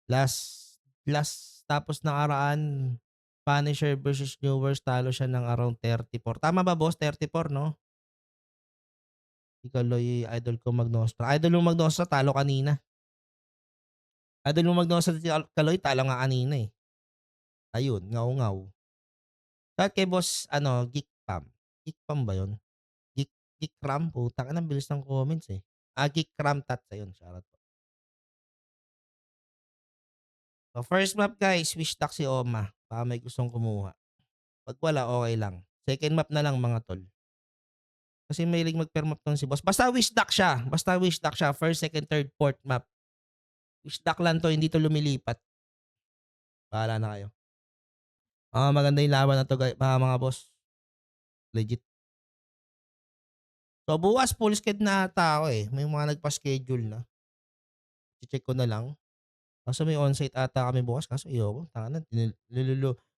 Last tapos nakaraan, Punisher versus New Wars talo siya ng around 34. Tama ba boss, 34 'no? Si Kaloy idol ko Magnostra. Idol mo Magnostra talo kanina. Idol mo Magnostra si Kaloy talo nga kanina, eh. Ayun, ngaw-ngaw. At kay boss ano, Geekpam. Geekpam ba yun? Geekram, putang ina ang bilis ng comments, eh. Geekram Tats ayun, shoutout po. So first map guys, wish duck si Oma. Baka may gustong kumuha. 'Pag wala, okey lang. Second map na lang mga tol. Kasi mahilig mag-pair map 'tong si boss. Basta wish duck siya, basta wish duck siya. First, second, third, fourth map. Wish duck lang 'to, hindi 'to lumilipat. Bahala na kayo. Maganda yung laban na 'to mga boss. Legit. So bukas full sched na ata ako, eh. May mga nagpa-schedule na. Che-check ko na lang. Kaso may onsite ata kami bukas kaso ayoko. Tangina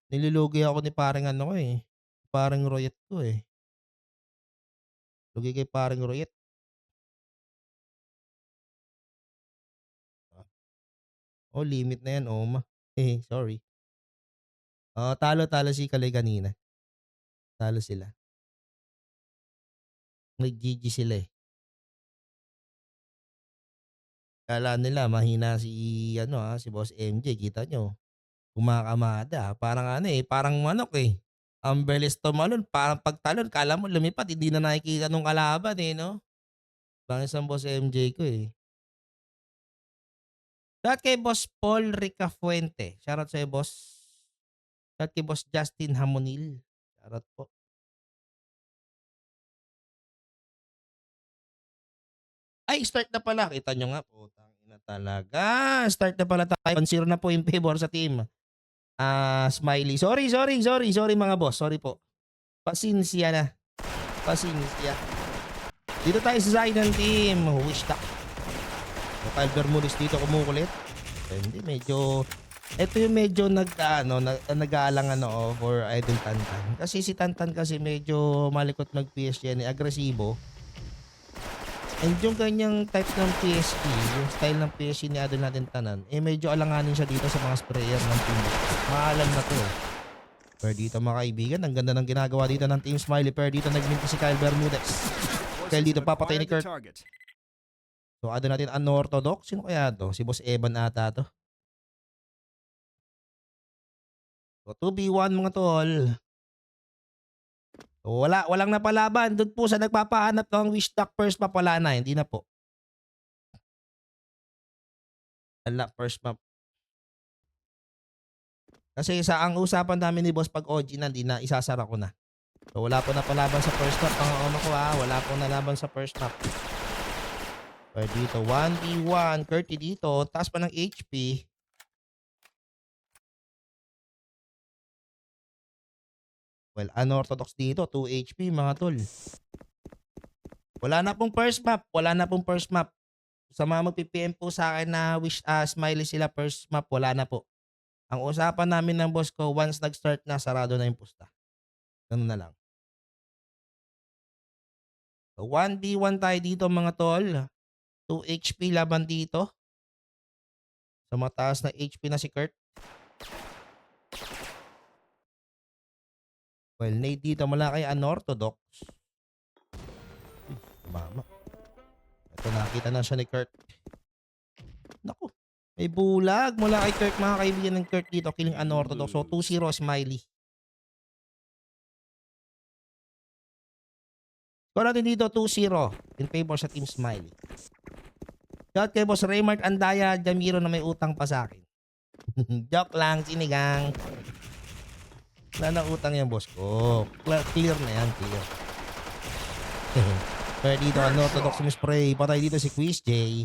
nilulugi ako ni pareng ano ko, eh, pareng Royet ko, eh. Lugi kay pareng Royet. Limit na 'yan, Oma. Sorry. Talo si Kaloy kanina. Talo sila. Nag-GG sila, eh. Akala nila mahina si ano, si Boss MJ kita niyo, kumakamada. Parang ano, eh, parang manok, eh. Ang bilis tumalon parang 'pag talon akala mo lumipad hindi na nakikita nung kalaban, eh, 'no? Bangis ang Boss MJ ko, eh. Shoutout kay Boss Paul Ricafuente. Shoutout sa'yo boss. Shoutout kay Boss Justin Hamonil. Shoutout po. Ay, start na pala. Kita nyo nga, putang ina talaga. Start na pala tayo. 1-0 na po in favor sa team. Smiley. Sorry mga boss. Sorry po. Pasensya na. Pasensya. Dito tayo sa side ng team. Wish duck. Kyle Bermudez dito kumukulit. Hindi, medyo ito yung medyo nag-aalangan ako for Idol Tantan. Kasi si Tantan kasi medyo malikot mag-PSG yan, agresibo. And yung kanyang type ng PSG, yung style ng PSG ni Idol natin tanan, medyo alanganin siya dito sa mga sprayer ng team. Maalam na to, eh. Pero dito mga kaibigan, ang ganda ng ginagawa dito ng Team Smiley. Pero dito nagminti si Kyle Bermudez. Kyle dito papatay ni Kurt. So Idol natin unorthodox. Sino kaya to? Si Boss Evan ata to. So 2v1 mga tol. So, walang napalaban. Doon po sa nagpapahanap ng wish duck first map, wala na. Hindi na po. Wala, first map. Kasi ang usapan namin ni boss pag OG na, hindi na, isasara ko na. So wala po napalaban sa first map. Ang ano ko wala po nalaban sa first map. Pero dito, 1v1. Curty dito. Taas pa ng HP. Well, unorthodox dito, 2 HP mga tol. Wala na pong first map. Wala na pong first map. Sa mga magpi-PM po sa akin na wish smiley sila first map, wala na po. Ang usapan namin ng boss ko, once nag-start na, sarado na yung pusta. Ganun na lang. So 1v1 tayo dito mga tol. 2 HP laban dito. Sa mataas na HP na si Kurt. Well, nade dito mula kay unorthodox. Mama. Ito nakita na siya ni Kurt. Naku. May bulag mula kay Kurt mga kaibigan ng Kurt dito. Killing unorthodox. So 2-0 Smiley. Score natin dito 2-0 in favor sa Team Smiley. Shout kay Boss Raymart Andaya Jamiro na may utang pa sa akin. Joke lang, sinigang. Wala na utang yan boss ko. Clear na yan, clear. Pero dito unorthodox yung spray. Patay dito si Quiz J.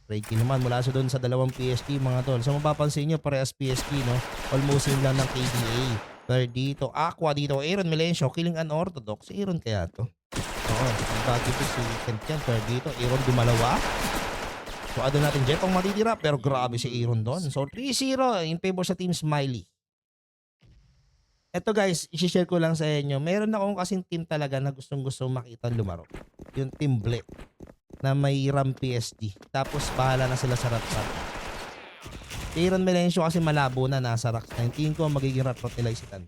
Reiki naman mula sa doon sa dalawang PSG mga tol. So mapapansin nyo parehas PSG no. Almost same lang ng KDA. Pero dito Aqua dito. Aaron Melencio killing unorthodox. Si Aaron kaya to. Oo. Bagay to si Kent yan. Pero dito Aaron dumalawa. So ano natin Jetong matitira. Pero grabe si Aaron doon. So 3-0 in favor sa Team Smiley. Eto guys, i-share ko lang sa inyo. Meron akong kasing team talaga na gustong-gusto makita lumaro. Yung Team Ble na may RAM PSG. Tapos bahala na sila sa rat-rat. Aaron Melencio kasi malabo na, nasa racks na. Tingin ko ang magiging rat-rat nila si Tantan.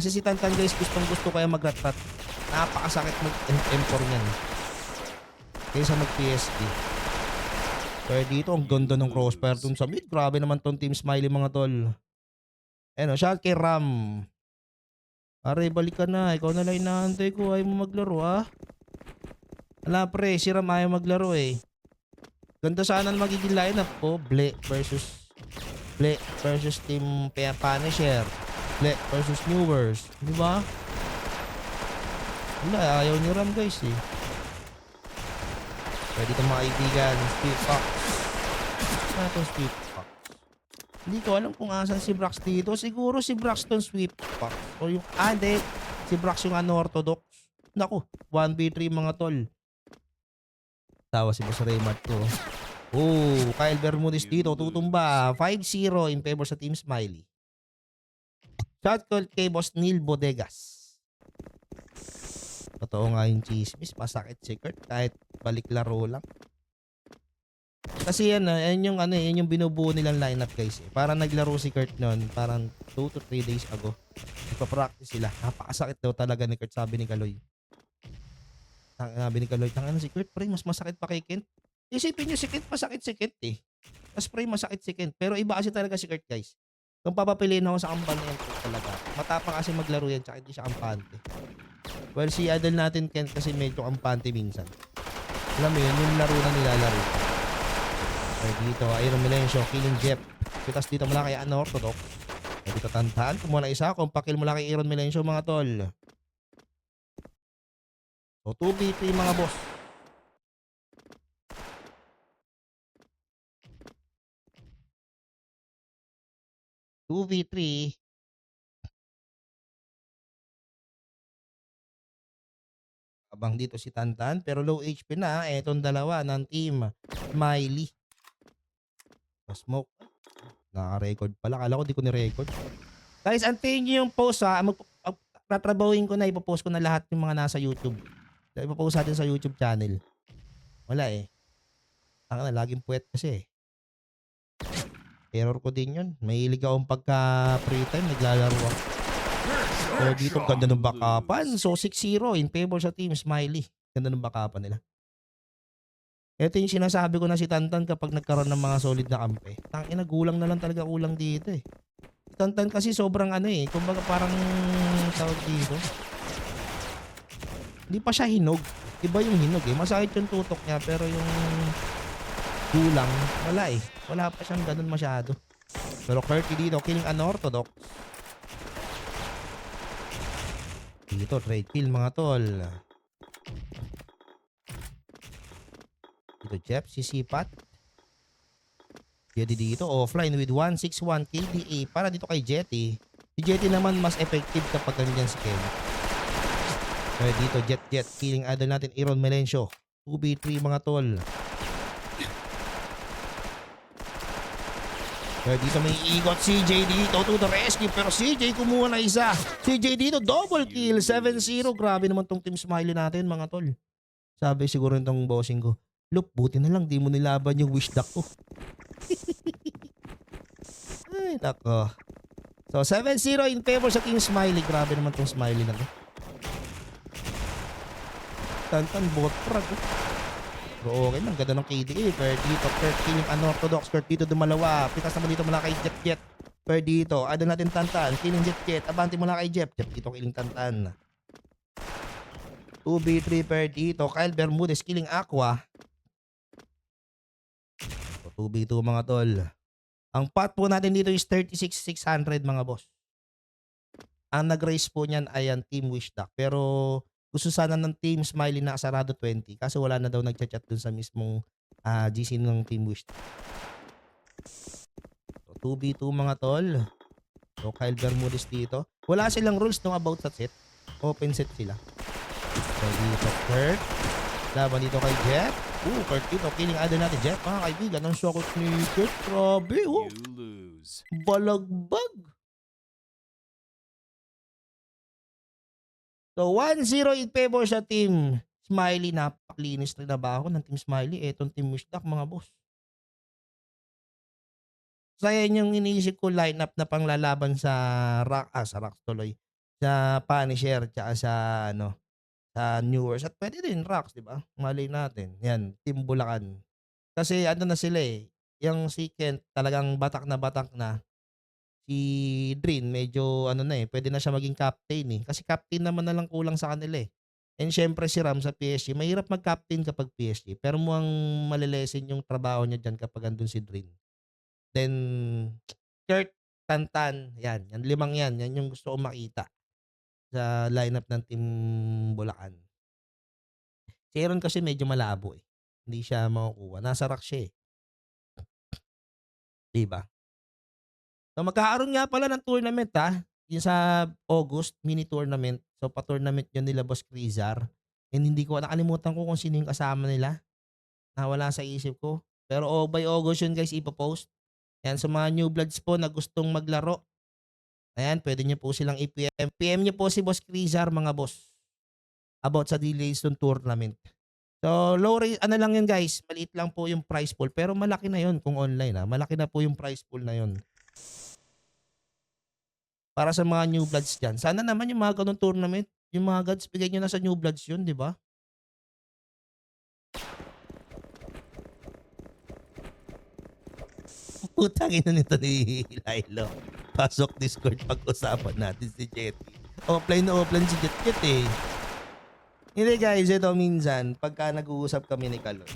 Kasi si Tantan guys, gustong-gusto kaya mag-rat-rat. Napakasakit mag-M4 niyan. Kaysa mag-PSG. Pero dito, ang ganda ng crossfire dun sa mid. Grabe naman tong Team Smiley mga tol. Ano, shout kay Ram. Pare, balik ka na. Ikaw na lang inaantay ko. Ayaw mo maglaro, ah. Wala pre, si Ram ayaw maglaro eh. Ganda sana na magiging lineup po. Ble versus Team Punisher. Ble versus Newers. Di ba? Wala, ayaw ni Ram guys eh. Pwede itong mga kaibigan. Speed Fox. Ano itong Speed Fox? Hindi ko alam kung asan si Brax dito. Siguro si Braxton Sweep Fox. O yung, hindi. Si Brax yung unorthodox. Naku, 1v3 mga tol. Tawa si Boss Raymart to. Oh, Kyle Bermudez dito. Tutumba. 5-0 in favor sa Team Smiley. Shot call kay Boss Neil Bodegas. Totoo nga yung chismis. Masakit si Kurt kahit balik laro lang. Kasi yan, yan yung binubuo nilang lineup guys. Parang naglaro si Kurt noon. Parang 2 to 3 days ago. Nagpa-practice sila. Napakasakit daw talaga ni Kurt, sabi ni Kaloy. Sabi ni Kaloy, tangina si Kurt, pre, mas masakit pa kay Kent. Isipin nyo si Kent, masakit si Kent eh. Mas pre, masakit si Kent. Pero iba kasi talaga si Kurt guys. Kung papapiliin ako sa kampan na yan talaga. Matapang kasi maglaro yan, tsaka hindi siya kampante. Well, si idol natin Kent kasi medyo kampante minsan. Alam mo yun, yung laro na nilalaro. Okay, dito, Aaron Melencio, killing Jeff. Kitas dito mula kay unorthodox. Okay, dito tantaan, kung isa, kung pakil mula kay Aaron Melencio mga tol. So, 2v3 mga boss. Abang dito si Tantan, pero low HP na. Etong dalawa ng Team Smiley. Smoke. Naka-record pala. Kala ko di ko ni-record. Guys, antayin nyo yung post ha. Tatrabawin ko na. Ipopost ko na lahat yung mga nasa YouTube. Ipopost natin sa YouTube channel. Wala eh. Ang na, laging puwet kasi eh. Error ko din yun. Mahilig akong pagka free time. Naglalaro ako. Pero dito ganda ng backupan. So 6-0 in favor sa Team Smiley. Ganda ng backupan nila. Ito yung sinasabi ko na si Tantan kapag nagkaroon ng mga solid na kampe. Tangina, gulang na lang talaga kulang dito eh. Si Tantan kasi sobrang kumbaga parang tawag dito. Hindi pa siya hinog. Iba yung hinog eh. Masakit yung tutok niya pero yung kulang, wala eh. Wala pa siyang ganun masyado. Pero Curty dito, killing unorthodox. Dito, trade kill mga tol. Dito, Jeff, sisipat. Jetty dito, offline with 161 KDA. Para dito kay Jetty. Si Jetty naman mas effective kapag ganyan si Ken. Kaya dito, Jet, killing idol natin, Aaron Melencio. 2v3 mga tol. Kaya dito may igot CJ dito to the rescue. Pero CJ kumuha na isa. CJ dito double kill. 7-0. Grabe naman tong Team Smiley natin mga tol. Sabi siguro nitong bossing ko, Lup, buti na lang di mo nilaban yung wish duck ko. Ay nako. So 7-0 in favor sa Team Smiley. Grabe naman tong Smiley na to. Tantan bot frag. Pero okay lang, ganda ng KDA. Pero dito, Kurt killing unorthodox. Kurt dito dumalawa. Pitas naman dito mula kay Jet. Pero dito, idol natin Tantan. Killing Jet. Abante mula kay Jeff. Jeff dito killing Tantan. 2v3 per dito. Kyle Bermudez killing Aqua. So, 2v2 mga tol. Ang pot po natin dito is 36,600 mga boss. Ang nag-raise po niyan ay ang Team Wishduck. Pero gusto sana ng Team Smiley na sarado 20. Kaso wala na daw nagchat-chat dun sa mismong GC ng Team Wishduck. So 2v2 mga tol. So Kyle Bermudez dito. Wala silang rules no about sa set. Open set sila. So dito Kurt. Laban dito kay Jeff. Kurt dito. Killing idol natin Jeff. Mga kaibigan. Ang shot ni Kurt. Grabe. Balagbag. So 1-0 in favor sa Team Smiley. Napaklinis na ba ako ng Team Smiley. Etong Team Wishduck mga boss. So ayan yung iniisip ko lineup na panglalaban sa Rocks tuloy, sa Punisher tsaka sa ano, sa New Wars at puwede din Rocks, 'di ba? Malay natin, 'yan Team Bulacan. Kasi ano na sila, eh, yung si Kent talagang batak na batak na. Si Drin medyo ano na, eh, puwede na siya maging captain, eh, kasi captain naman na lang kulang sa kanila, eh. And siyempre si Ram sa PSG mahirap mag-captain kapag PSG pero mukhang yung trabaho niya diyan kapag andun si Drin. Then Kurt, Tantan, 'yan, yang limang 'yan, 'yan yung gusto kong makita sa lineup ng Team Bulacan. Si Aaron kasi medyo malabo, eh, hindi siya makukuha, nasa rack siya, eh, 'di ba? So magkakaroon nga pala ng tournament, yung sa August mini tournament. So pa-tournament yun nila Boss Crizar and hindi ko nakalimutan ko kung sino yung kasama nila, nawala sa isip ko. Pero by August yun guys ipo-post. Yan sa mga new bloods po na gustong maglaro, ayan puwede niyo po silang i-PM. PM niyo po si Boss Crizar mga boss, about sa delays nung tournament. So low rate ano lang yun guys, maliit lang po yung prize pool pero malaki na yun kung online, malaki na po yung prize pool na yun. Para sa mga new bloods diyan. Sana naman yung mga gano'ng tournament, yung mga gods bigay niyo na sa new bloods yun, 'di ba? Putang ina nito ni Lilo. Pasok Discord pag-usapan natin si Jetty. Offline na offline si Jet eh. Hindi guys, ito minsan pagka nag-uusap kami ni Kalon,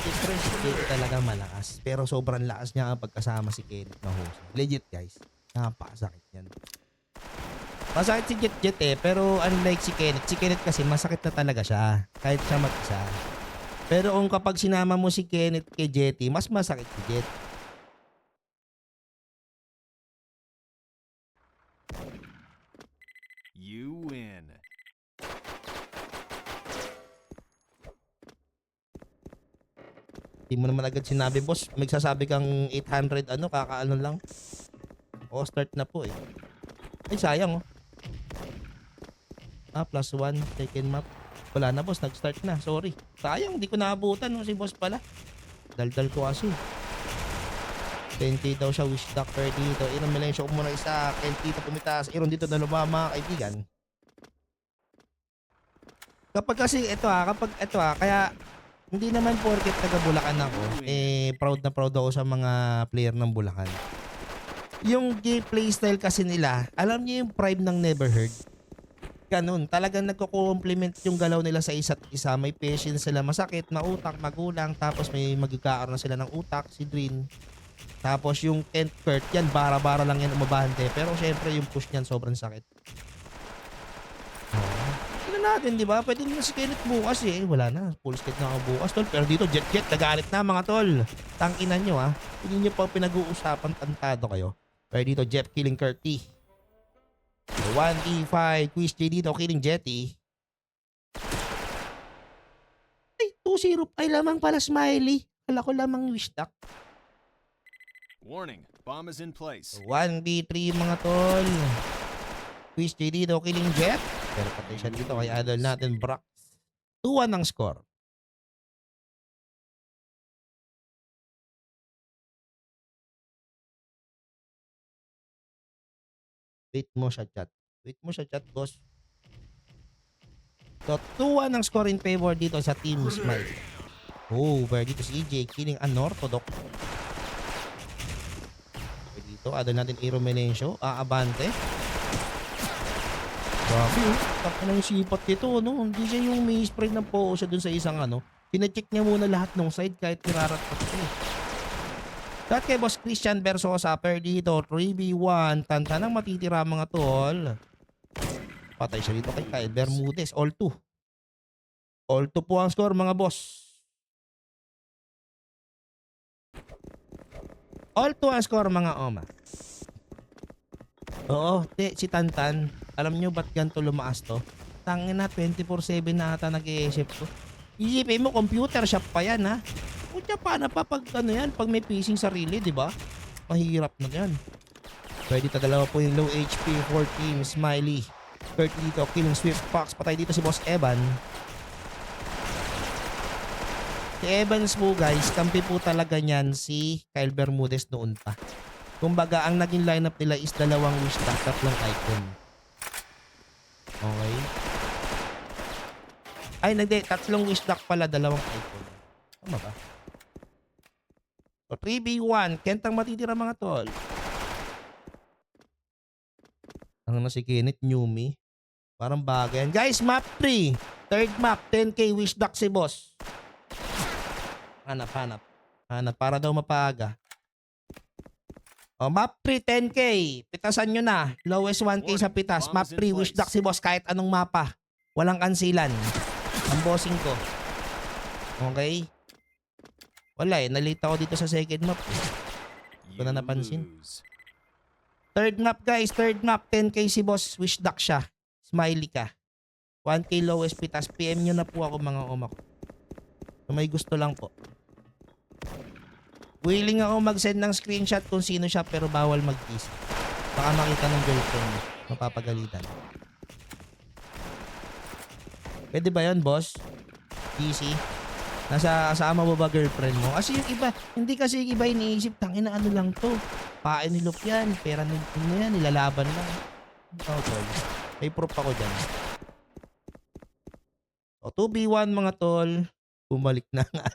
siyempre si Jetty talaga malakas. Pero sobrang lakas niya kapag kasama si Kenneth na host. Legit guys, napakasakit yan. Masakit si Jet eh, pero unlike si Kenneth kasi masakit na talaga siya. Kahit siya mag-isa. Pero kung kapag sinama mo si Kenneth kay Jetty, mas masakit si Jet. You win. Di mo naman agad sinabi, boss. Magsasabi kang 800 ano, kakaano lang. O, start na po eh. Ay, sayang oh. +1, second map. Wala na boss, nag-start na. Sorry. Sayang, di ko naabutan no, si boss pala. Daldal ko kasi. 10k daw siya, wish doctor dito. Iron Melencio ko muna isa. Dito pumitas. Iron dito na lumama, kaibigan. Kapag kasi kaya hindi naman porket taga Bulacan ako, proud na proud ako sa mga player ng Bulacan. Yung gameplay style kasi nila, alam niyo yung prime ng Never Heard? Ganun, talagang nagko-complement yung galaw nila sa isa't isa. May patience sila, masakit, mautak, magulang, tapos may magkakaroon na sila ng utak, si Drin. Tapos yung Kent Kurt, yan, bara-bara lang yan umabante. Pero syempre yung push niyan sobrang sakit. Tignan natin, di ba? Pwede na si Kenneth bukas eh. Wala na, full state na ako bukas, tol. Pero dito, jet, nagalit na mga tol. Tangkinan nyo Hindi nyo pa pinag-uusapan, tantado kayo. Pero dito, Jeff killing Curty. 1E5, Quiz J dito, killing Jetty. Ay, 2-0. Ay, lamang pala Smiley. Kala ko lamang wish duck. Warning, bomb is in place. 1B3 mga tol. Quiz J dito, killing Jet. Pero patay siya dito kay idol natin, Brock. 2-1 ang score. Wait mo siya chat. Wait mo siya chat, boss. So, 2-1 ang score in favor dito sa Team Smile. Over dito si EJ, killing unorthodox. Dito, adal natin Aero Melencio. Abante. Grabe, taka na yung sipat dito, no? Hindi siya yung may spread ng po siya dun sa isang ano. Pinacheck niya muna lahat ng side kahit nirarat-pat siya eh. Dahil kay Boss Christian Versosa per dito, 3v1. Tantanang matitira mga tol. Patay siya dito kay Kyle Bermudez. All 2. All 2 po ang score mga boss. All 2 ang score mga oma. Oo, si Tantan. Alam nyo ba't ganito lumaas to? Tangin na, 24/7 na ata nag-i-ship to. Isipin mo, computer shop pa yan Kutya paano pa pag ano yan, pag may phishing sarili, di ba? Mahirap na yan. Pwede dalawa po yung low HP for team Smiley. Kurt dito, killing Swift Fox. Patay dito si Boss Evan. Evans po guys, kampi po talaga niyan si Kyle Bermudez noon pa. Kumbaga, ang naging lineup nila is dalawang wish stack, tatlong icon. Okay. Ay, hindi. Tatlong wish stack pala, dalawang icon. Tama ba? So, 3v1. Kentang matitira mga tol. Ang na si Kenneth, Newmy. Parang bagay yan. Guys, map 3. Third map, 10k wish stack si boss. Hanap. Hanap, para daw mapaga. O, map 3, 10k. Pitasan nyo na. Lowest 1k sa pitas. Map 3, wish duck si boss kahit anong mapa. Walang kansilan. Ang bossing ko. Okay? Wala eh. Nalita ako dito sa second map. Hindi ko na napansin. Third map guys. Third map. 10k si boss. Wish duck siya. Smiley ka. 1k lowest pitas. PM nyo na po ako mga oma ko. So, may gusto lang po. Willing ako mag-send ng screenshot kung sino siya pero bawal mag-kiss. Baka makita ng girlfriend mo. Mapapagalitan. Pwede ba yun, boss? Easy. Nasa kasama mo ba girlfriend mo? Kasi yung iba, hindi kasi yung iba iniisip, tangina ano lang to. Pae ni Lup yan. Pera ni yan. Nilalaban lang. Oh, tol. May proof ako dyan. O, 2v1 mga tol. Bumalik na nga.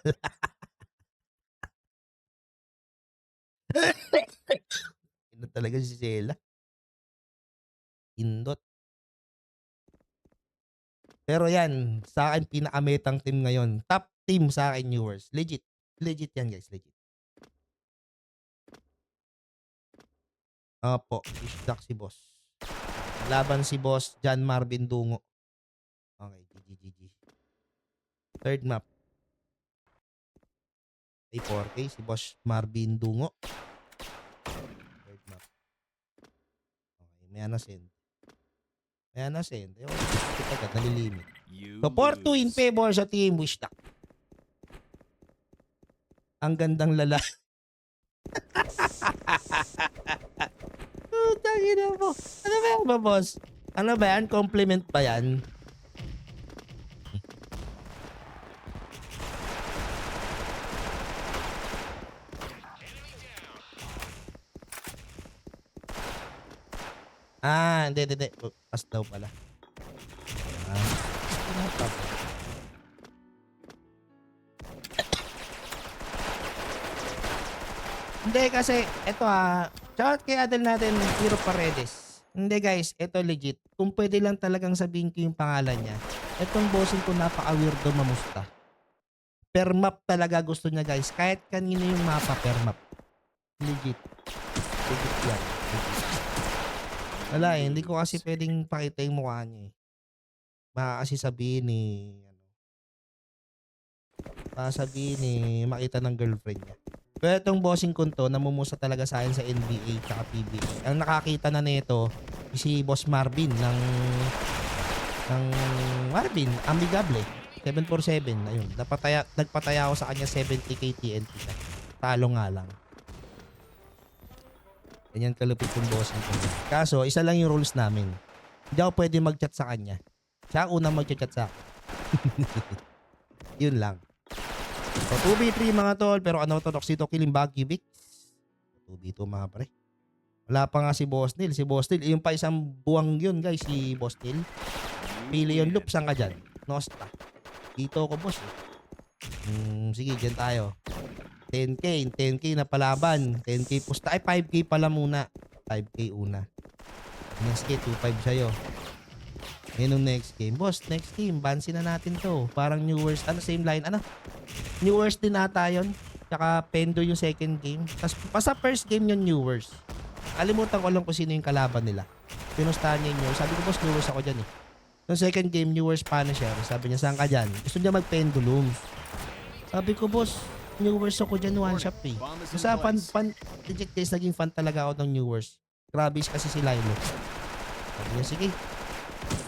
Ino talaga si Zela. Indot. Pero yan, sa akin pinakametang team ngayon. Top team sa akin viewers. Legit. Legit yan guys, legit. Opo, isdak si boss. Laban si boss, John Marvin Dungo. Okay, GG. Third map. Ay, 4K si boss Marvin Dungo. Third map. Okay, may anasend. May anasend. Ayun, kita agad, nalilimit. So, 4-2 in favor sa team Wishtak. Ang gandang lala. Tangina mo. Ano ba yan ba, boss? Ano ba yan? Compliment ba yan? Hindi. Pass daw pala. Hindi kasi, eto shoutout kay Adel natin, Hero Paredes. Hindi guys, eto legit. Kung pwede lang talagang sabihin ko yung pangalan niya. Etong bossing ko napaka-weirdo mamusta. Per map talaga gusto niya guys. Kahit kanino yung mapa per map. Legit. Legit yan. Legit. Wala hindi ko kasi pwedeng pakita yung mukha niya eh. Baka kasi sabihin makita ng girlfriend niya. Pero itong bossing ko to, namumusa talaga sa akin sa NBA tsaka PBA. Ang nakakita na nito, si Boss Marvin ng Marvin, Amigable. 747, ayun. Nagpataya ako sa kanya 70k TNT siya. Talo nga lang. Ganyan kalupit yung bossing ko. Kaso, isa lang yung rules namin. Hindi ako pwede mag-chat sa kanya. Siya unang mag-chat sa akin. Yun lang. So, 2v3 mga tol. Pero ano to, Toxito Killing Baggy Vic. 2v2 mga pre. Wala pa nga si Boss Neil. Si Boss Neil, yung pa isang buwang yun guys, si Boss Neil. Pili yung loop, saan ka dyan? Nosta. Dito ako boss. Sige, dyan tayo. 10k na palaban. 10k pusta. Ay, 5k pala muna. 5k una. Next game, 2.5 sa'yo. Ngayon next game. Boss, next game. Bansin na natin to. Parang New Worst. Same line. New Worst din ata yun. Tsaka Pendo yung second game. Tapos sa first game yung New Worst. Kalimutan ko lang kung sino yung kalaban nila. Pinustahan niya yung sabi ko, boss, New Worst ako dyan eh. Yung second game, New Worst Punisher. Sabi niya, saan ka dyan? Gusto niya mag-pendulum. Sabi ko, boss, New Worst ako dyan, one shot eh. Basta legit guys, naging fan talaga ako ng New Worst. Grabe kasi si Lilo. Sabi niya, sige.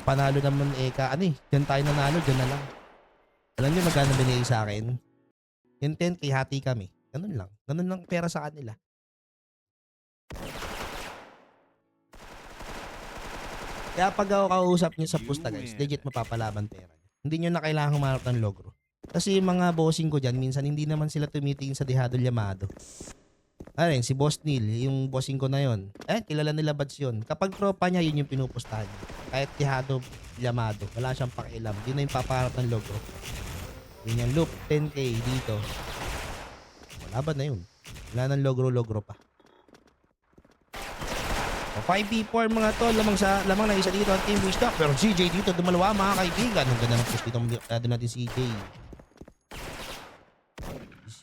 Panalo naman dyan tayo nanalo, dyan na lang. Alam niyo magkano binigay sa akin? Yung 10k, hati kami. Ganun lang. Ganun lang pera sa kanila. Kaya pag ako kausap niyo sa pusta guys, legit mapapalaban pera. Hindi niyo na kailangan humanap ng logro. Kasi yung mga bossing ko dyan, minsan hindi naman sila tumitingin sa Dehado Llamado. Ayun, si Boss Neil, yung bossing ko na yon. Kilala nila Bads yun. Kapag tropa niya, yun yung pinupustahan niya. Kahit Dehado Llamado, wala siyang pakialam. Yun na yung papaharap ng logo. Yun yung loop, 10k dito. Laban na yun. Wala nang logro-logro pa. O 5v4 mga tol, lamang na isa dito ang Team Wisdom. Pero CJ dito dumalawa mga kaibigan. Ang ganda ng push dito natin CJ.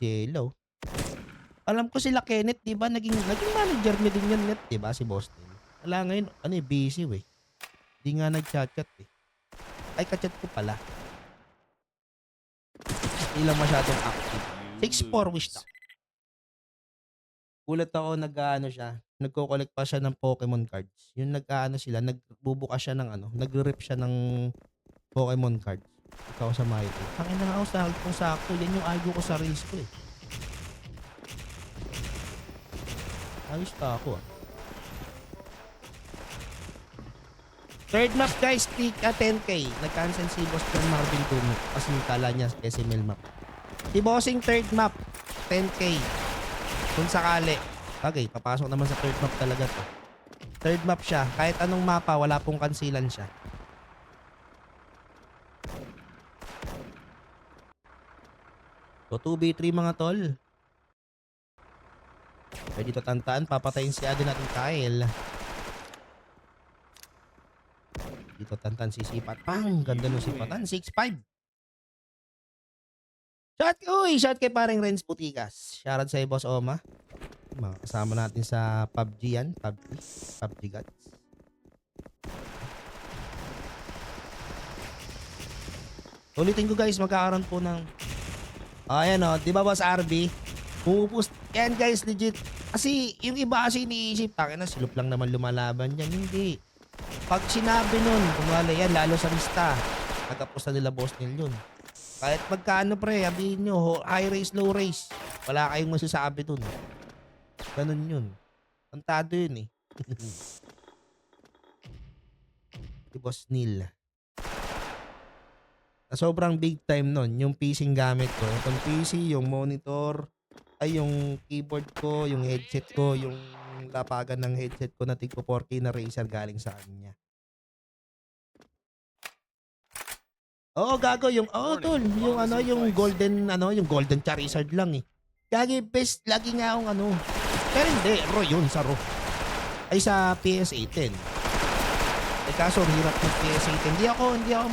Hello. Alam ko sila Kenneth, 'di ba? Naging manager niya din yan, 'di ba, si Boss Neil. Wala ngayon, busy we. Hindi nga nag-chat eh. Ay, kachat ko pala. Hindi lang masyadong active. 6-4 wish na. Gulat ako siya. Nagko-collect pa siya ng Pokemon cards. Yung sila, nagbubukas siya ng nagre-rip siya ng Pokemon cards. Ikaw sa Mighty. Tangin na ako kung sakto. Yan yung argue ko sa reels ko eh. Ayos pa ako ah. Third map guys, peak 10k. Nag-cancel si Boss John Marvin Tumo kasi kala niya SML map. Si Bossing third map, 10k. Kung sakali. Okay, papasok naman sa third map talaga to. Third map siya. Kahit anong mapa, wala pong kansilan siya. So 2v3 mga tol. Pwede dito tantaan, papatayin si Ado natin Kyle. Dito tantan si Sipat. Pang! Ganda ng Sipatan. 6-5. Shot kay paring Renz Putikas. Shoutout sa Boss Oma. Mga kasama natin sa PUBG yan. PUBG Gods. Ulitin ko guys, magkakaroon po ng ayan o, di ba Boss RB? Pupust. Yan guys, legit. Kasi yung iba kasi iniisip, takin na silop lang naman lumalaban yan. Hindi. Pag sinabi nun, kumala yan, lalo sa lista, nagkapos na nila Boss Neil yun. Kahit magkano pre, sabihin nyo, high race, low race, wala kayong masasabi dun. Ganun yun. Tantado yun eh. Si Boss Neil. Na sobrang big time nun, yung PC gamit ko. Itong PC, yung monitor, ay yung keyboard ko, yung headset ko, yung lapagan ng headset ko na tigpo 4K na Razer galing sa kanya. Oo, gago yung tol, yung golden Charizard lang eh. Gagi best lagi nga akong Pero hindi, Ro yun sa Ro. Ay sa PS8 10. Eh kaso hirap ng PS8 10. Hindi ako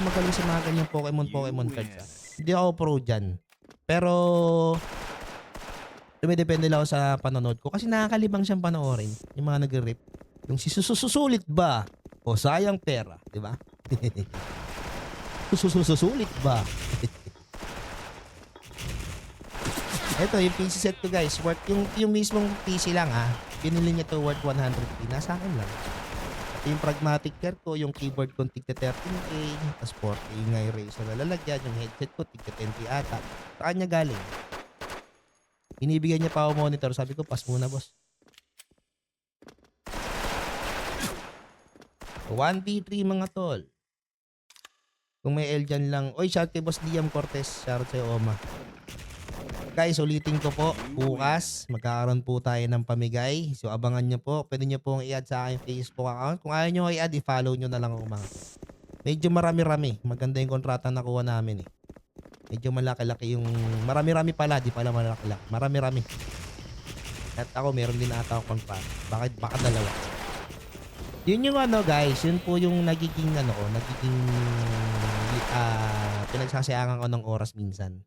magaling sa mga ganyang Pokemon cards. Hindi ako pro diyan. Pero dumidepende lang ako sa panonood ko kasi nakakalibang siyang panoorin yung mga nagre-rip. Yung susulit ba o sayang pera, di ba? Susulit ba? Ito yung PC set ko guys, worth yung mismong PC lang binili niya to worth 100k, nasa akin lang. At yung pragmatic care ko, yung keyboard ko tigta 13k, tas 4k nga yung Razer na lalagyan, yung headset ko tigta 10k ata. Sa kanya galing. Binibigyan niya pa ako monitor. Sabi ko, pass muna, boss. 1v3 mga tol. Kung may L dyan lang. Oy, shout kay Boss Liam Cortez. Shout sa'yo, Oma. Guys, ulitin ko po. Bukas, magkakaroon po tayo ng pamigay. So, abangan nyo po. Pwede nyo pong i-add sa aking Facebook account. Kung ayaw nyo i-add, i-follow nyo na lang ako mga. Medyo marami-rami. Maganda yung kontrata na nakuha namin eh. Medyo malaki-laki yung marami-rami pala, di pala malaki-laki. Marami-rami. At ako meron din ata akong contract. Baka dalawa. Yun yung guys, yun po yung nagiging pinagsasayangan ko ng oras minsan.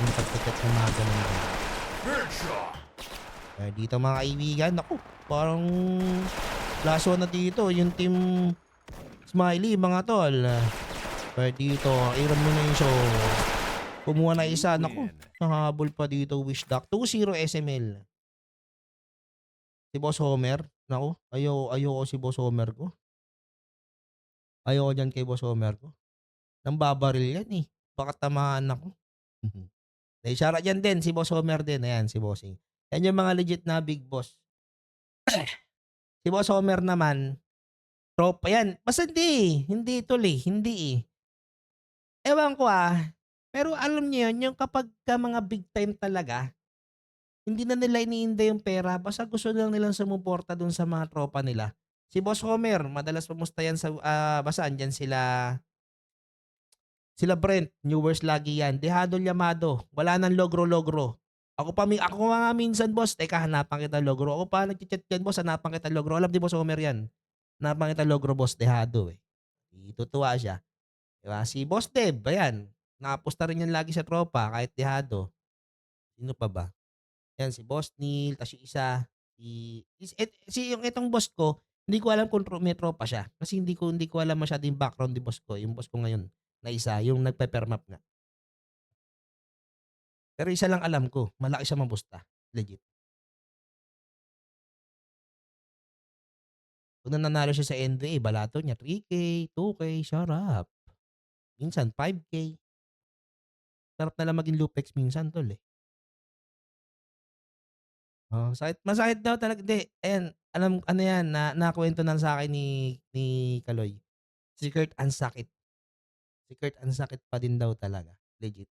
Yung pagtikat ng mga ganun. Dito mga kaibigan, ako, parang laso na dito, yung team Smiley, mga tol. Dito, iron mo na yung show. Kumuha na isa. Naku, nakahabol pa dito. Wishdock. 2-0 SML. Si Boss Homer. Naku, ayoko si Boss Homer ko. Ayoko dyan kay Boss Homer ko. Nang babaril yan eh. Baka tamaan ako. Naisara dyan din. Si Boss Homer din. Ayan, si Bossing. Yan yung mga legit na big boss. Si Boss Homer naman, tropa yan. Basta hindi. Hindi tuloy. Hindi eh. Ewan ko Pero alam niyo yun, yung kapagka mga big time talaga, hindi na nila iniinda yung pera, basta gusto lang nilang sumuporta dun sa mga tropa nila. Si Boss Homer, madalas pumusta yan sa, basta andyan sila Brent, viewers lagi yan. Dehado Llamado, wala nang logro-logro. Ako nga minsan boss, teka hanapan kita logro. Ako pa nagchat yan boss, hanapan kita logro. Alam di Boss Homer yan. Hanapan kita logro boss, dehado eh. Tutuwa siya. Diba? Si Boss Deb, ayan. Nakaposta rin yan lagi sa tropa, kahit dehado. Sino pa ba? Yan, si Boss Neil, tas yung isa, yung itong boss ko, hindi ko alam kung may tropa siya. Kasi hindi ko alam masyado yung background ni boss ko. Yung boss ko ngayon, na isa, yung nagpe-permap nga. Pero isa lang alam ko, malaki siya mabusta. Legit. Pag nananalo siya sa NBA, balato niya 3K, 2K, sarap. Minsan 5K. Sarap na lang maging Lupex minsan tol eh. Oh, masakit daw talaga. Hindi, ayan, ano yan, nakuwento na sa akin ni Kaloy. Si Kurt ang sakit. Si Kurt ang sakit pa din daw talaga. Legit.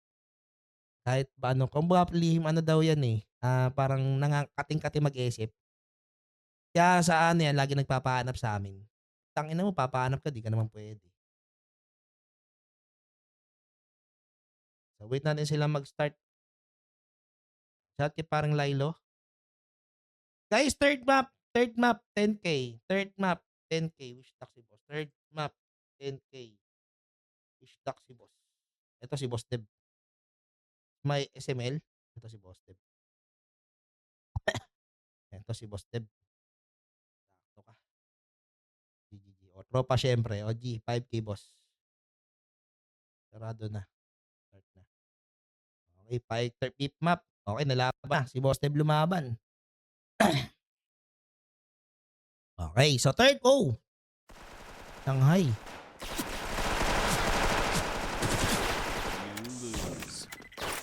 Kahit ba ano, kumbaga lihim ano daw yan eh. Parang kating-kati mag-isip. Kaya sa ano yan, lagi nagpapahanap sa amin. Tangina mo, papahanap ka, di ka naman pwede. So wait natin sila mag-start. Shout kay parang Lilo. Guys, third map, 10K. Third map, 10K. Wish tax si boss. Third map, 10K. Wish tax si boss. Ito si Boss Deb. May SML. Ito si Boss Deb. Ito si Boss Deb. Sakto ka. GGG. O, tropa syempre. O, G, 5K boss. Sarado na. Start na. Okay, third beep map. Okay, nalaban. Si Boss Deb lumaban. Okay, so third. Oh! Shanghai. You lose.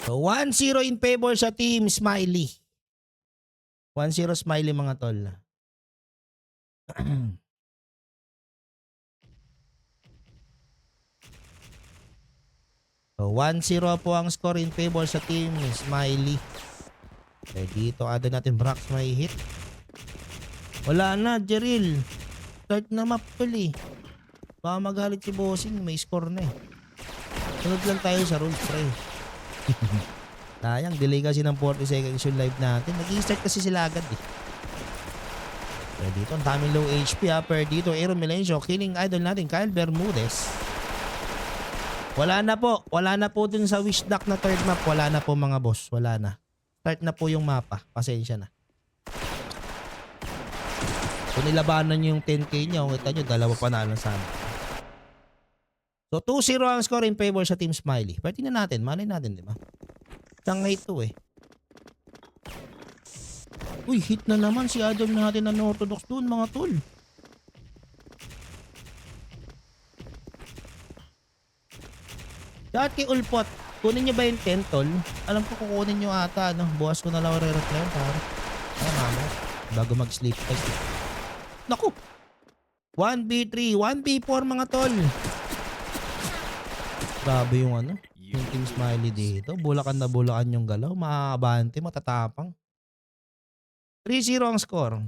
So, 1-0 in favor sa team Smiley. 1-0 Smiley mga tol. So, 1-0 po ang score in favor sa team Smiley. Okay, dito ada natin Brax may hit. Wala na, Jeril. Start na map tol eh. Baka magalit si Bossing, may score na eh. Sunod lang tayo sa rules pre. Sayang, delay kasi ng 40 seconds yung live natin. Nag-i-start kasi sila agad eh. Pero dito, ang daming low HP ha. Pero dito, Aaron Melencio, killing idol natin, Kyle Bermudez. Wala na po dun sa wish duck na third map. Wala na po mga boss. Wala na. Start na po yung mapa. Pasensya na. Kung nilabanan nyo yung 10K nyo, kita nyo, dalawa panalo sana. So, 2-0 ang score in favor sa Team Smiley. Pero tingnan natin. Malay natin, di ba? Shanghai ito eh. Uy, hit na naman si Adam natin ng Orthodox doon, mga tol. Shout kay Ulpot. Kunin nyo ba yung 10, tol? Alam ko kukunin nyo ata, no? Bukas ko na lang re-reply yun, pare. Ay, mama. Bago mag-sleep test. Naku! 1v3, 1v4 mga tol. Grabe yung ano. You Yung Team lose. Smiley dito. Bulakan na bulakan yung galaw. Maabante, matatapang. 3-0 ang score.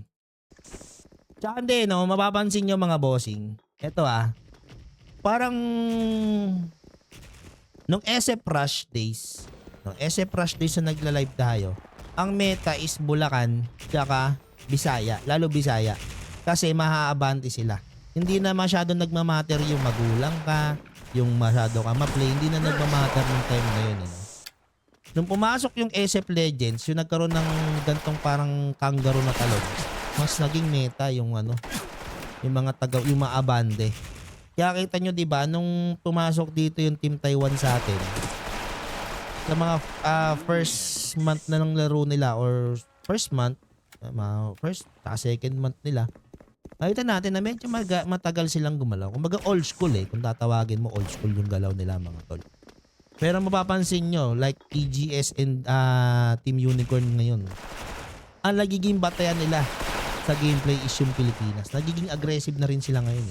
Tsaka hindi, no? Mapapansin nyo mga bossing. Ito parang nung SF Rush days, na nagla-live tayo, ang meta is Bulacan tsaka Bisaya, lalo Bisaya. Kasi mahaabante sila. Hindi na masyado nagmamatter yung magulang ka, yung masyado ka ma-play, hindi na nagmamatter ng time na yun. Nung pumasok yung SF Legends, yung nagkaroon ng gantong parang kangaroo na talog, mas naging meta yung yung mga yung maabande. Kaya kita nyo, 'di ba, nung pumasok dito yung Team Taiwan sa atin, sa mga first month na ng laro nila or first second month nila, nakita natin na medyo matagal silang gumalaw. Kumbaga old school kung tatawagin mo, old school yung galaw nila mga tol. Pero mapapansin nyo, like EGS and Team Unicorn ngayon, ang nagiging batayan nila sa gameplay is yung Pilipinas. Nagiging aggressive na rin sila ngayon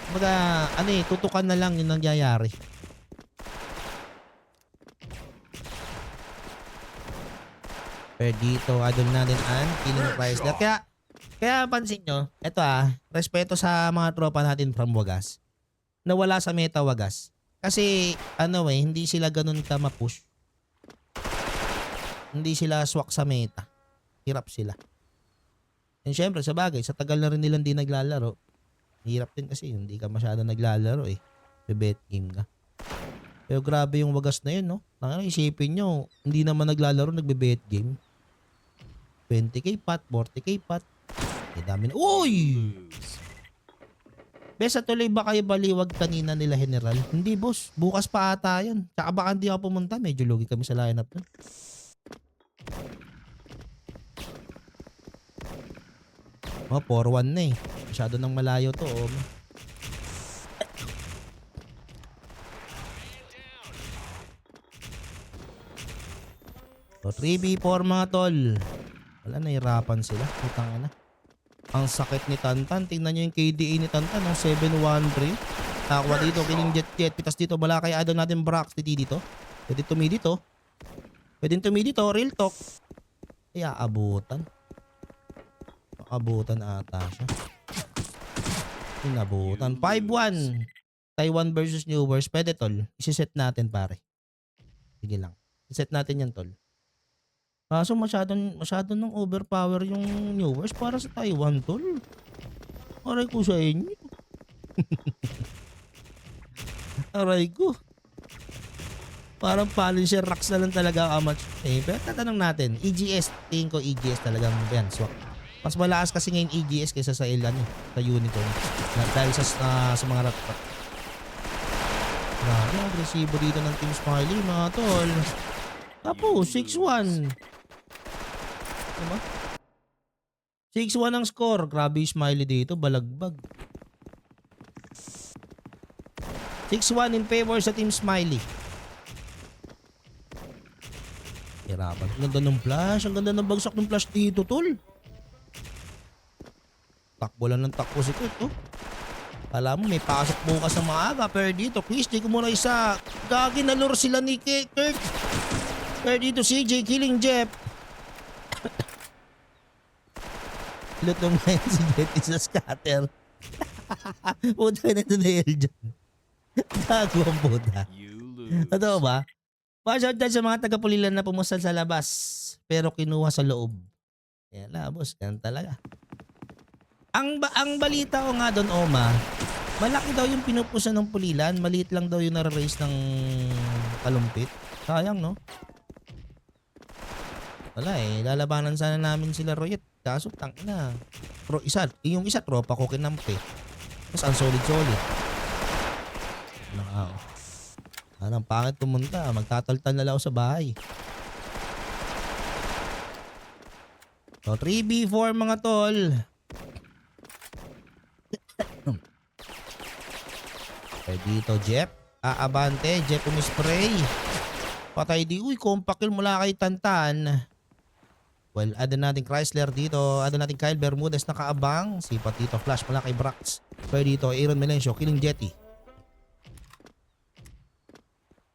Kumbaga, tutukan na lang yung nangyayari. Pero dito, adol natin ang killing Chrysler. Kaya pansin nyo, eto respeto sa mga tropa natin from Wagas. Nawala sa meta Wagas. Kasi, hindi sila ganun ka ma-push. Hindi sila swak sa meta. Hirap sila. And syempre, sa bagay, sa tagal na rin nilang di naglalaro, hirap din kasi hindi ka masyado naglalaro eh. Bebet game ka. Pero grabe yung Wagas na yun, no? Isipin nyo, hindi naman naglalaro, nagbebet game. 20k pot, 40k pot. Eh, dami na. Uy! Besa tuloy ba kayo baliwag kanina nila General? Hindi boss, bukas pa ata yun. Tsaka baka hindi ako pumunta, medyo lugi kami sa lineup nun. Oh, 4-1 na eh. Masyado nang malayo to. Oh. So, 3v4 mga tol. Wala, nahirapan sila. Putang ina. Ang sakit ni Tantan. Tingnan nyo yung KDA ni Tantan. 7-1-3. Takwa dito. Kiling jet. Pitas dito. Bala kay adon natin Brax. Dito. Pwede tumi dito. Pwede tumi dito. Real talk. Kaya abutan. Abutan ata siya. Inabutan. 5-1. Taiwan versus New Wars. Pwede tol. Isiset natin pare. Sige lang. Iset natin yan tol. Kaso masyado nang overpower yung New Wars para sa Taiwan tol. Aray ko sa inyo. Aray ko. Parang Punisher Rocks na lang talaga ang match. Pero tatanong natin. EGS. Tingin ko EGS talagang yan. Swak. Mas malakas kasi ngayon EGS kaysa sa ilan sa Unicorn. Dahil sa mga rat. Grabe, agresibo dito ng Team Smiley mga tol. Tapos 6-1. Diba? 6-1 ang score. Grabe yung Smiley dito, balagbag. 6-1 in favor sa Team Smiley. Hirapan. Ang ganda ng flash. Ang ganda ng bagsak ng flash dito tol. Takbo lang ng takbo si Kurt, oh. Alam mo, may pasok bukas sa maaga. Pero dito, Chris, di ko muna isa. Gagi, nalure sila ni Kurt. Pero dito, CJ, killing Jeff. Lutong ngayon si Jetty sa scatter. Puta na ito na L dyan. Gago ang puta. Totoo ba? Watch out dyan sa mga taga-pulilan na pumusal sa labas. Pero kinuha sa loob. Yan na, boss. Yan talaga. Ang balita ko nga doon, Oma, malaki daw yung pinupusan ng pulilan, maliit lang daw yung nare-raise ng kalumpit. Sayang, no? Wala eh, lalabanan sana namin sila Royet. Kaso, tangina. Yung isa, tropa ko kinampi. Tapos, ang solid-solid. Anong pangit pumunta, magtataltal na lang ako sa bahay. So, 3v4 mga tol. Dito, Jeff. Abante. Jeff umispray. Patay di. Uy, compact kill mula kay Tantan. Well, ada natin Chrysler dito. Ada natin Kyle Bermudez nakaabang. Sipat dito. Flash mula kay Brax. Pero dito, Aaron Melencio. Killing Jetty.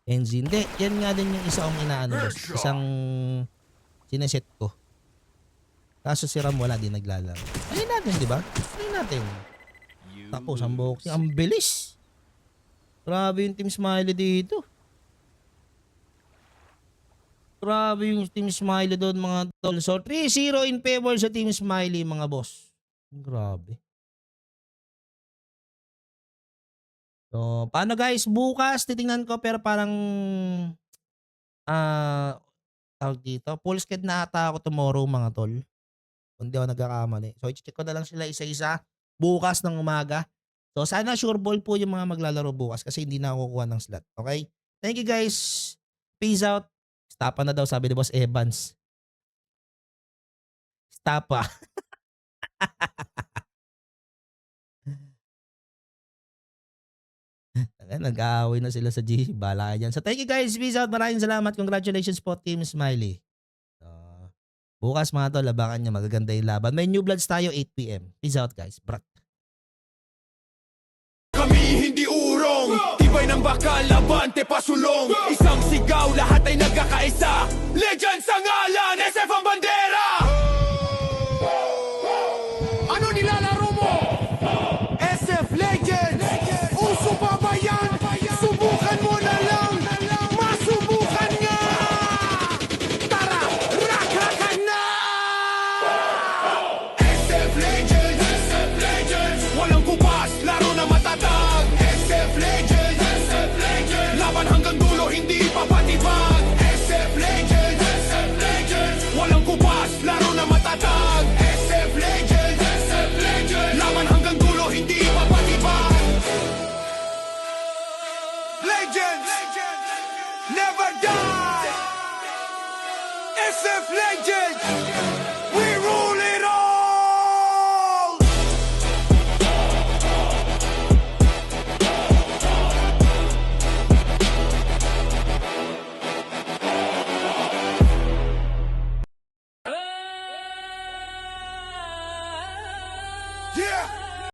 Engine. Hindi. Yan nga din yung isa kong inaano, boss. Isang sineset ko. Kaso si Ram wala din naglalaro. Ayun natin, di ba? Ayun natin. Tapos, ang boxing. Ang bilis. Grabe yung Team Smiley dito. Grabe yung Team Smiley doon mga tol. So 3-0 in favor sa Team Smiley mga boss. Grabe. So paano guys? Bukas titingnan ko pero parang tawag dito. Full sked na ata ako tomorrow mga tol. Kung di ako nagkakamali. So i-check ko na lang sila isa-isa. Bukas ng umaga. So, sana sure ball po yung mga maglalaro bukas kasi hindi na ako kukuha ng slot. Okay? Thank you guys. Peace out. Stapa na daw sabi ni Boss Evans. Stapa. Nag-aaway na sila sa G. Bala ka dyan. So, thank you guys. Peace out. Maraming salamat. Congratulations po, Team Smiley. Bukas mga tol, labangan nyo. Magaganda yung laban. May New Bloods tayo 8 PM. Peace out guys. Brat. Kami hindi urong Tibay ng bakal, labante pasulong. Isang sigaw, lahat ay nagkakaisa. Legend sa ngalan, SF ang bandera.